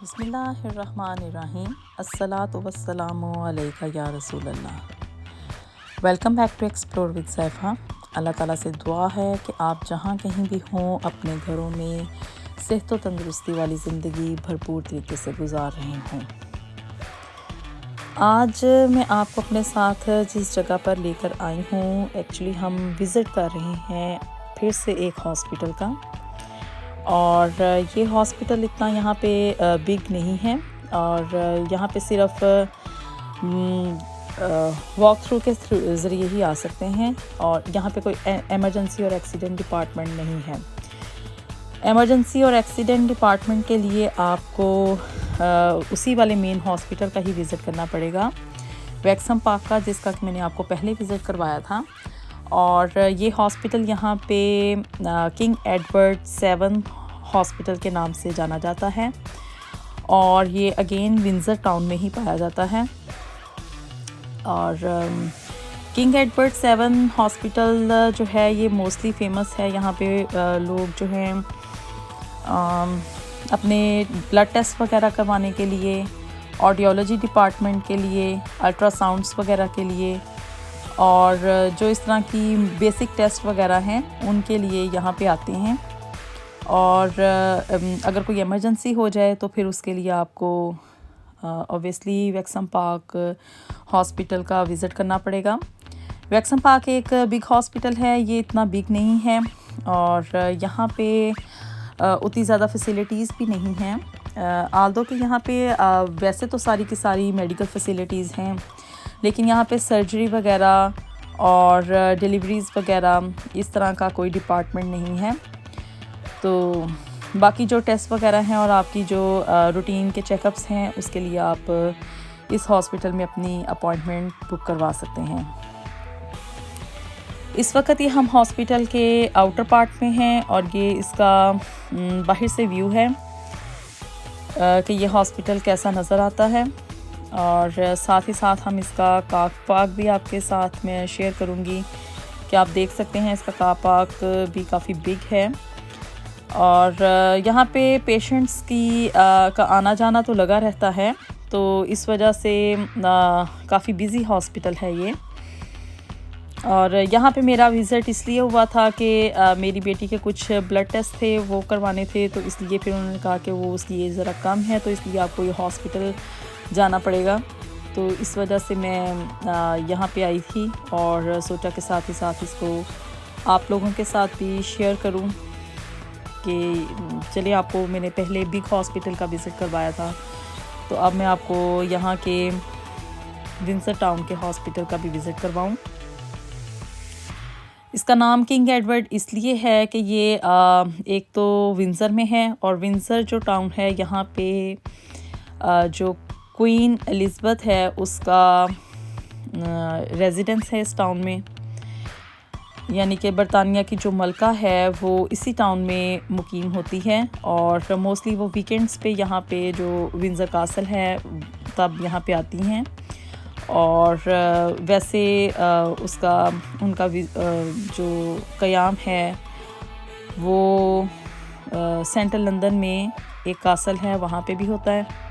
बिस्मिल्लाहिर्रहमानिर्रहीम अस्सलातु वस्सलामु अलैका या रसूल अल्लाह। Welcome back to explore with Saifa. अल्लाह ताला से दुआ है कि आप जहाँ कहीं भी हों अपने घरों में सेहत व तंदुरुस्ती वाली ज़िंदगी भरपूर तरीके से गुजार रहे हों। आज मैं आपको अपने साथ जिस जगह पर लेकर आई हूँ, एक्चुअली हम विज़िट कर रहे हैं फिर से एक हॉस्पिटल का। और ये हॉस्पिटल इतना यहाँ पे बिग नहीं है और यहाँ पे सिर्फ वॉक थ्रू के ज़रिए ही आ सकते हैं और यहाँ पे कोई एमरजेंसी और एक्सीडेंट डिपार्टमेंट नहीं है। एमरजेंसी और एक्सीडेंट डिपार्टमेंट के लिए आपको उसी वाले मेन हॉस्पिटल का ही विज़िट करना पड़ेगा, वैक्सम पार्क का, जिसका कि मैंने आपको पहले विज़िट करवाया था। और ये हॉस्पिटल यहाँ पे किंग एडवर्ड 7 हॉस्पिटल के नाम से जाना जाता है और ये अगेन विंज़र टाउन में ही पाया जाता है। और किंग एडवर्ड 7 हॉस्पिटल जो है ये मोस्टली फेमस है। यहाँ पे लोग जो हैं अपने ब्लड टेस्ट वगैरह करवाने के लिए, ऑडियोलॉजी डिपार्टमेंट के लिए, अल्ट्रासाउंड्स वगैरह के लिए और जो इस तरह की बेसिक टेस्ट वगैरह हैं उनके लिए यहाँ पे आते हैं। और अगर कोई इमरजेंसी हो जाए तो फिर उसके लिए आपको ऑब्वियसली वैक्सम पार्क हॉस्पिटल का विज़िट करना पड़ेगा। वैक्सम पार्क एक बिग हॉस्पिटल है, ये इतना बिग नहीं है और यहाँ पे उतनी ज़्यादा फैसिलिटीज़ भी नहीं हैं। आल्दो कि यहाँ पे वैसे तो सारी की सारी मेडिकल फैसिलिटीज़ हैं, लेकिन यहाँ पे सर्जरी वगैरह और डिलीवरीज़ वगैरह इस तरह का कोई डिपार्टमेंट नहीं है। तो बाकी जो टेस्ट वगैरह हैं और आपकी जो रूटीन के चेकअप्स हैं उसके लिए आप इस हॉस्पिटल में अपनी अपॉइंटमेंट बुक करवा सकते हैं। इस वक्त ये हम हॉस्पिटल के आउटर पार्ट में हैं और ये इसका बाहर से व्यू है कि ये हॉस्पिटल कैसा नज़र आता है। और साथ ही साथ हम इसका कार पार्क भी आपके साथ में शेयर करूंगी कि आप देख सकते हैं इसका कार पार्क भी काफ़ी बिग है। और यहाँ पे पेशेंट्स की का आना जाना तो लगा रहता है, तो इस वजह से काफ़ी बिज़ी हॉस्पिटल है ये। और यहाँ पे मेरा विज़िट इसलिए हुआ था कि मेरी बेटी के कुछ ब्लड टेस्ट थे वो करवाने थे, तो इसलिए फिर उन्होंने कहा कि वो उसकी एज ज़रा कम है तो इसलिए आपको ये हॉस्पिटल जाना पड़ेगा। तो इस वजह से मैं यहाँ पे आई थी और सोचा कि साथ ही साथ इसको आप लोगों के साथ भी शेयर करूँ कि चलिए, आपको मैंने पहले बिग हॉस्पिटल का विज़िट करवाया था तो अब मैं आपको यहाँ के विंज़र टाउन के हॉस्पिटल का भी विज़िट करवाऊँ। इसका नाम किंग एडवर्ड इसलिए है कि ये एक तो विंज़र में है और विंज़र जो टाउन है यहाँ पे जो क्वीन एलिज़ाबेथ है उसका रेजिडेंस है इस टाउन में, यानी कि बरतानिया की जो मलका है वो इसी टाउन में मुकीम होती है। और मोस्टली वो वीकेंड्स पे यहाँ पे जो विंज़र कासल है तब यहाँ पे आती हैं। और वैसे उसका उनका जो क़याम है वो सेंट्रल लंदन में एक कासल है वहाँ पे भी होता है।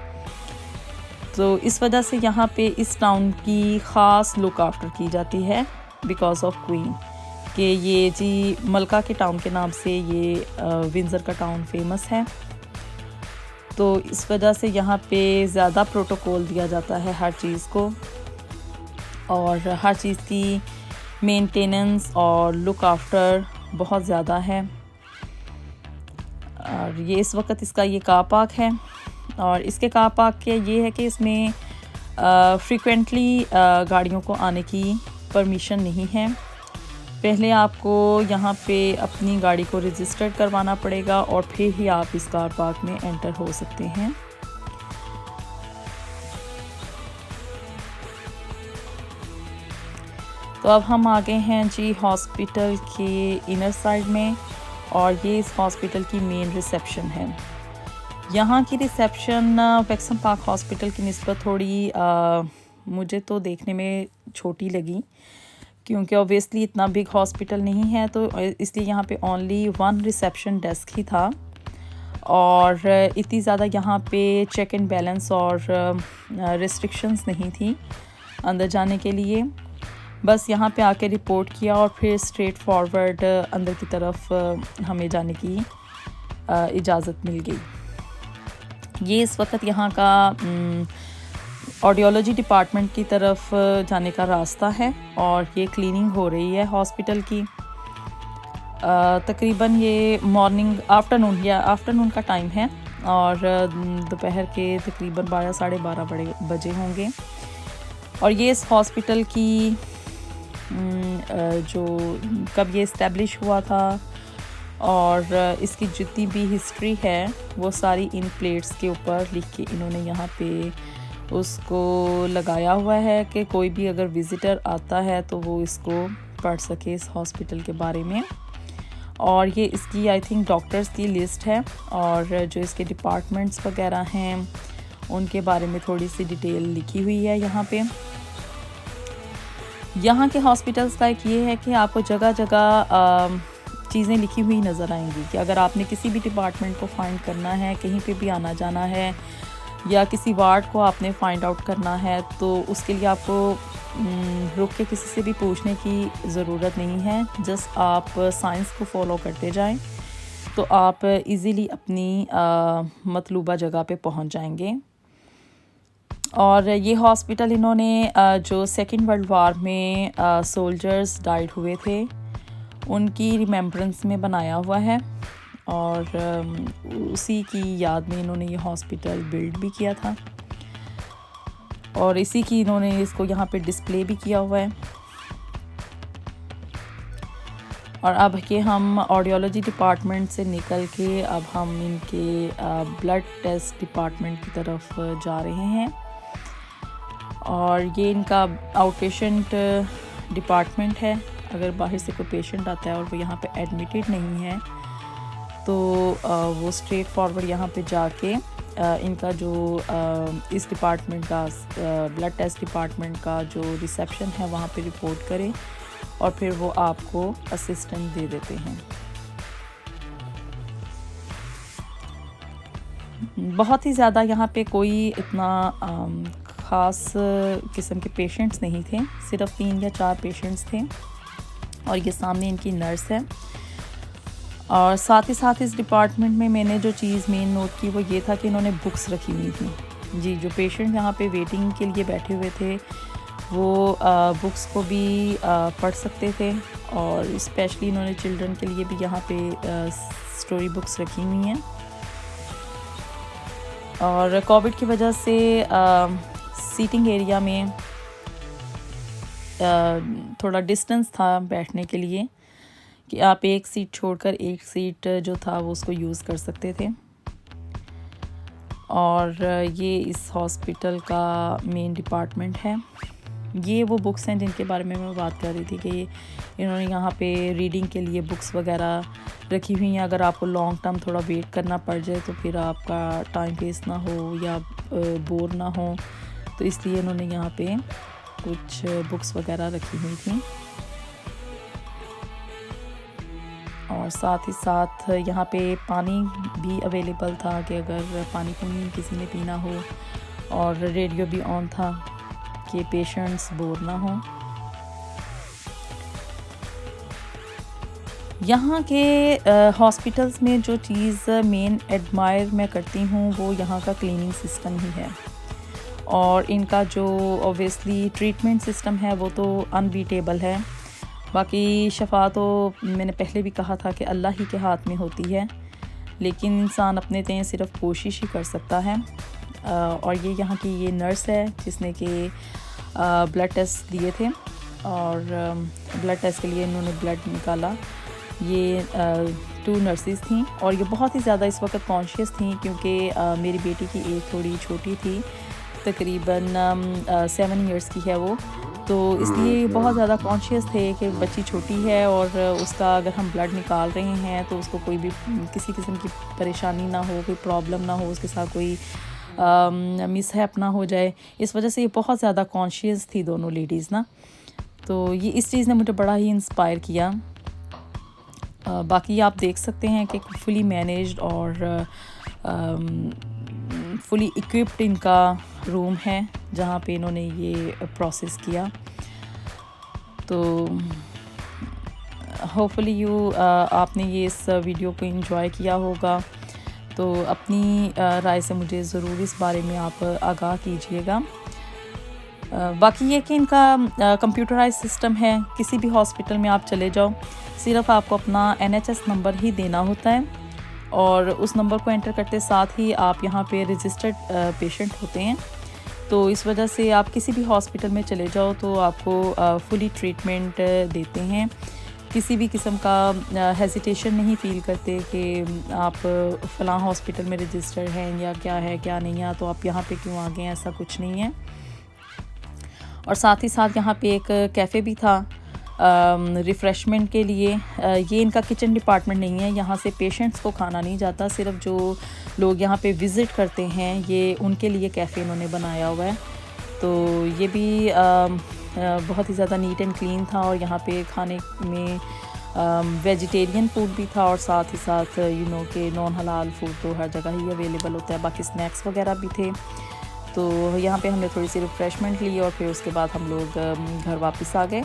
तो इस वजह से यहाँ पे इस टाउन की ख़ास लुक आफ्टर की जाती है बिकॉज ऑफ क्वीन, कि ये जी मलका के टाउन के नाम से ये विंज़र का टाउन फेमस है। तो इस वजह से यहाँ पे ज़्यादा प्रोटोकॉल दिया जाता है हर चीज़ को और हर चीज़ की मेंटेनेंस और लुक आफ्टर बहुत ज़्यादा है। और ये इस वक्त इसका ये कार पार्क है और इसके कार पार्क के ये है कि इसमें फ्रीक्वेंटली गाड़ियों को आने की परमिशन नहीं है। पहले आपको यहाँ पे अपनी गाड़ी को रजिस्टर करवाना पड़ेगा और फिर ही आप इस कार पार्क में एंटर हो सकते हैं। तो अब हम आ गए हैं जी हॉस्पिटल के इनर साइड में और ये इस हॉस्पिटल की मेन रिसेप्शन है। यहाँ की रिसेप्शन वैक्सम पार्क हॉस्पिटल की निस्बत थोड़ी मुझे तो देखने में छोटी लगी, क्योंकि ऑब्वियसली इतना बिग हॉस्पिटल नहीं है, तो इसलिए यहाँ पे ओनली 1 रिसेप्शन डेस्क ही था और इतनी ज़्यादा यहाँ पे चेक एंड बैलेंस और रिस्ट्रिक्शंस नहीं थी अंदर जाने के लिए। बस यहाँ पे आके रिपोर्ट किया और फिर स्ट्रेट फॉरवर्ड अंदर की तरफ हमें जाने की इजाज़त मिल गई। ये इस वक्त यहाँ का ऑडियोलॉजी डिपार्टमेंट की तरफ जाने का रास्ता है और ये क्लीनिंग हो रही है हॉस्पिटल की। तकरीबन ये मॉर्निंग आफ्टरनून का टाइम है और दोपहर के तकरीबन 12 साढ़े 12 बजे होंगे। और ये इस हॉस्पिटल की जो कब ये इस्टेब्लिश हुआ था और इसकी जितनी भी हिस्ट्री है वो सारी इन प्लेट्स के ऊपर लिख के इन्होंने यहाँ पे उसको लगाया हुआ है कि कोई भी अगर विज़िटर आता है तो वो इसको पढ़ सके इस हॉस्पिटल के बारे में। और ये इसकी आई थिंक डॉक्टर्स की लिस्ट है और जो इसके डिपार्टमेंट्स वगैरह हैं उनके बारे में थोड़ी सी डिटेल लिखी हुई है यहाँ पे। यहाँ के हॉस्पिटल्स का एक ये है कि आपको जगह जगह चीज़ें लिखी हुई नज़र आएंगी कि अगर आपने किसी भी डिपार्टमेंट को फाइंड करना है, कहीं पे भी आना जाना है या किसी वार्ड को आपने फाइंड आउट करना है तो उसके लिए आपको रुक के किसी से भी पूछने की ज़रूरत नहीं है। जस्ट आप साइंस को फॉलो करते जाएं तो आप इजीली अपनी मतलूबा जगह पे पहुंच जाएंगे। और ये हॉस्पिटल इन्होंने जो सेकेंड वर्ल्ड वार में सोल्जर्स डाइड हुए थे उनकी रिमेम्बरेंस में बनाया हुआ है और उसी की याद में इन्होंने ये हॉस्पिटल बिल्ड भी किया था और इसी की इन्होंने इसको यहाँ पे डिस्प्ले भी किया हुआ है। और अब के हम ऑडियोलॉजी डिपार्टमेंट से निकल के अब हम इनके ब्लड टेस्ट डिपार्टमेंट की तरफ जा रहे हैं। और ये इनका आउट पेशेंट डिपार्टमेंट है। अगर बाहर से कोई पेशेंट आता है और वो यहाँ पे एडमिटेड नहीं है तो वो स्ट्रेट फॉरवर्ड यहाँ पे जाके इनका जो इस डिपार्टमेंट का ब्लड टेस्ट डिपार्टमेंट का जो रिसेप्शन है वहाँ पे रिपोर्ट करें और फिर वो आपको असिस्टेंट दे देते हैं। बहुत ही ज़्यादा यहाँ पे कोई इतना ख़ास किस्म के पेशेंट्स नहीं थे, सिर्फ 3 या 4 पेशेंट्स थे। और ये सामने इनकी नर्स है। और साथ ही साथ इस डिपार्टमेंट में मैंने जो चीज़ मेन नोट की वो ये था कि इन्होंने बुक्स रखी हुई थी। जी, जो पेशेंट यहाँ पे वेटिंग के लिए बैठे हुए थे वो बुक्स को भी पढ़ सकते थे। और स्पेशली इन्होंने चिल्ड्रन के लिए भी यहाँ पे स्टोरी बुक्स रखी हुई हैं। और कोविड की वजह से सीटिंग एरिया में थोड़ा डिस्टेंस था बैठने के लिए कि आप एक सीट छोड़कर एक सीट जो था वो उसको यूज़ कर सकते थे। और ये इस हॉस्पिटल का मेन डिपार्टमेंट है। ये वो बुक्स हैं जिनके बारे में मैं बात कर रही थी कि इन्होंने यहाँ पे रीडिंग के लिए बुक्स वगैरह रखी हुई हैं। अगर आपको लॉन्ग टर्म थोड़ा वेट करना पड़ जाए तो फिर आपका टाइम वेस्ट ना हो या बोर ना हो, तो इसलिए इन्होंने यहाँ पे कुछ बुक्स वगैरह रखी हुई थी। और साथ ही साथ यहाँ पे पानी भी अवेलेबल था कि अगर पानी किसी ने पीना हो। और रेडियो भी ऑन था कि पेशेंट्स बोर ना हो। यहाँ के हॉस्पिटल्स में जो चीज़ मेन एडमायर मैं करती हूँ वो यहाँ का क्लीनिंग सिस्टम ही है। और इनका जो ऑब्वियसली ट्रीटमेंट सिस्टम है वो तो अनबीटेबल है। बाकी शफा तो मैंने पहले भी कहा था कि अल्लाह ही के हाथ में होती है, लेकिन इंसान अपने तय सिर्फ कोशिश ही कर सकता है। और ये यहाँ की ये नर्स है जिसने कि ब्लड टेस्ट दिए थे और ब्लड टेस्ट के लिए इन्होंने ब्लड निकाला। ये 2 नर्सेस थीं और ये बहुत ही ज़्यादा इस वक्त कॉन्शियस थीं क्योंकि मेरी बेटी की एज थोड़ी छोटी थी, तकरीबन 7 इयर्स की है वो, तो इसलिए बहुत ज़्यादा कॉन्शियस थे कि बच्ची छोटी है और उसका अगर हम ब्लड निकाल रहे हैं तो उसको कोई भी किसी किस्म की परेशानी ना हो, कोई प्रॉब्लम ना हो, उसके साथ कोई मिसहैप ना हो जाए। इस वजह से ये बहुत ज़्यादा कॉन्शियस थी दोनों लेडीज़ ना। तो ये इस चीज़ ने मुझे बड़ा ही इंस्पायर किया बाकी आप देख सकते हैं कि फुली मैनेज्ड और फुली इक्विप्ड इनका रूम है जहाँ पे इन्होंने ये प्रोसेस किया। तो होपफुली आपने ये इस वीडियो को एंजॉय किया होगा। तो अपनी राय से मुझे ज़रूर इस बारे में आप आगाह कीजिएगा। बाकी ये कि इनका कंप्यूटराइज सिस्टम है, किसी भी हॉस्पिटल में आप चले जाओ, सिर्फ आपको अपना NHS नंबर ही देना होता है और उस नंबर को एंटर करते साथ ही आप यहाँ पे रजिस्टर्ड पेशेंट होते हैं। तो इस वजह से आप किसी भी हॉस्पिटल में चले जाओ तो आपको फुली ट्रीटमेंट देते हैं। किसी भी किस्म का हेजिटेशन नहीं फ़ील करते कि आप फ़लाँ हॉस्पिटल में रजिस्टर्ड हैं या क्या है क्या नहीं है, तो आप यहाँ पे क्यों आ गए, ऐसा कुछ नहीं है। और साथ ही साथ यहाँ पे एक कैफ़े भी था रिफ़्रेशमेंट के लिए। ये इनका किचन डिपार्टमेंट नहीं है, यहाँ से पेशेंट्स को खाना नहीं जाता, सिर्फ जो लोग यहाँ पे विज़िट करते हैं ये उनके लिए कैफ़े इन्होंने बनाया हुआ है। तो ये भी बहुत ही ज़्यादा नीट एंड क्लीन था और यहाँ पे खाने में वेजिटेरियन फूड भी था और साथ ही साथ कि नॉन हलाल फूड तो हर जगह ही अवेलेबल होता है। बाकी स्नैक्स वगैरह भी थे। तो यहाँ पे हमने थोड़ी सी रिफ़्रेशमेंट ली और फिर उसके बाद हम लोग घर वापस आ गए।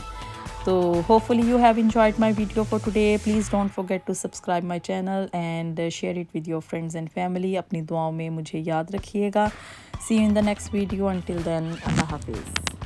तो hopefully you have enjoyed my video for today. Please don't forget to subscribe my channel and share it with your friends and family. अपनी दुआओं में मुझे याद रखिएगा। See you in the next video. Until then, अल्लाह हाफिज़।